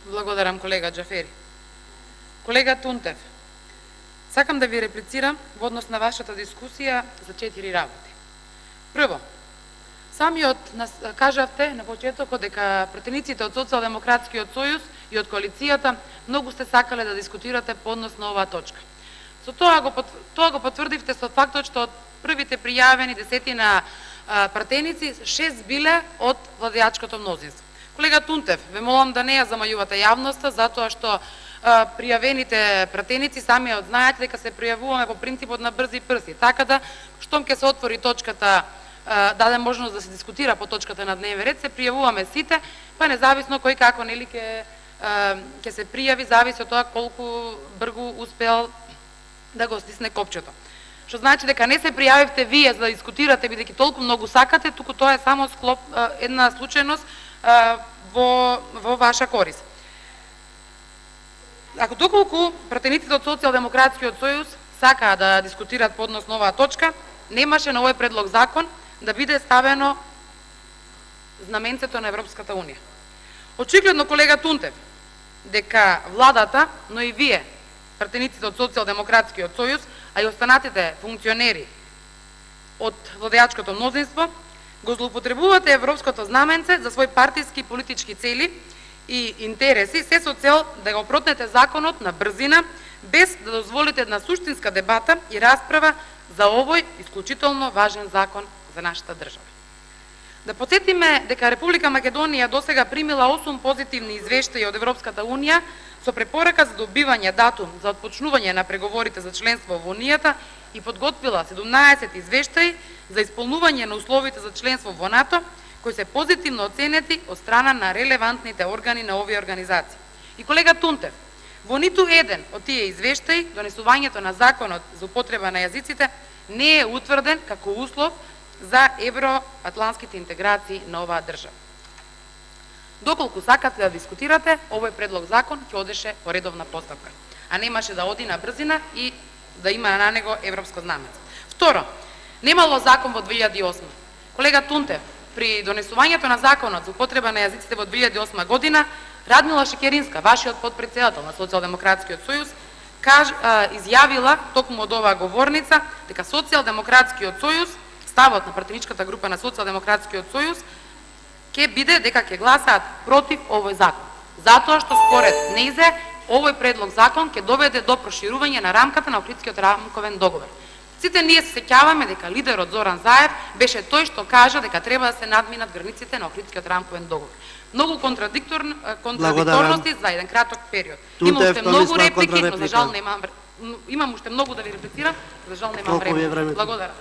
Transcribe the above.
Благодарам, колега Џафери. Колега Тунтев, сакам да ви реплицирам во однос на вашата дискусија за 4 работи. Прво, самиот кажавте на почетокот дека пратениците од Социјалдемократскиот сојуз и од коалицијата многу сте сакале да дискутирате по однос на оваа точка. Со тоа го потврдивте со фактот што од првите пријавени десетина пратеници 6 биле од владеачкото мнозинство. Колега Тунтев, ве молам да не ја замајувате јавноста, затоа што пријавените пратеници сами знаете дека се пријавуваме по принципот на брзи прси. Така да, штом ќе се отвори точката, даде можност да се дискутира по точката на дневен ред, се пријавуваме сите, па независно кој како нели ќе се пријави, зависи од тоа колку брзо успеал да го стисне копчето. Што значи дека не се пријавивте вие за да дискутирате бидејќи толку многу сакате, туку тоа е само една случајност во ваша корист. Ако доколку пратениците од Социјалдемократскиот сојуз сакаа да дискутираат по однос на оваа точка, немаше на овој предлог закон да биде ставено знаменцето на Европската унија. Очигледно, колега Тунтев, дека владата, но и вие, пратениците од Социјалдемократскиот сојуз, а и останатите функционери од владеачкото мнозинство, го злоупотребувате европското знаменце за свој партиски и политички цели и интереси, се со цел да го протнете законот на брзина, без да дозволите една суштинска дебата и расправа за овој исклучително важен закон за нашата држава. Да потсетиме дека Република Македонија досега примила 8 позитивни извештаи од Европската унија со препорака за добивање датум за отпочнување на преговорите за членство во Унијата и подготвила 17 извештаи за исполнување на условите за членство во НАТО, кои се позитивно оценети од страна на релевантните органи на овие организации. И колега Тунтев, во ниту еден од тие извештаи, донесувањето на законот за употреба на јазиците не е утврден како услов за евроатлантските интеграции на оваа држава. Доколку сакате да дискутирате, овој предлог закон ќе одеше по редовна постапка, а немаше да оди на брзина и да има на него европско знаменце. Второ, немало закон во 2008. Колега Тунтев, при донесувањето на законот за употреба на јазиците во 2008 година, Радмила Шекеринска, вашиот потпредседател на Социјалдемократскиот сојуз, изјавила токму од оваа говорница дека Социјалдемократскиот сојуз, ставот на пратеничката група на Социјалдемократскиот сојуз, ќе биде дека ќе гласаат против овој закон. Затоа што според нејзе овој предлог закон ќе доведе до проширување на рамката на Охридскиот рамковен договор. Сите ние се сеќаваме дека лидерот Зоран Заев беше тој што кажа дека треба да се надминат границите на Охридскиот рамковен договор. Многу контрадикторности за еден краток период. Имам уште многу реплики, но за жал немам. Имам уште многу да ви реплицирам, за жал немам време. Благодарам.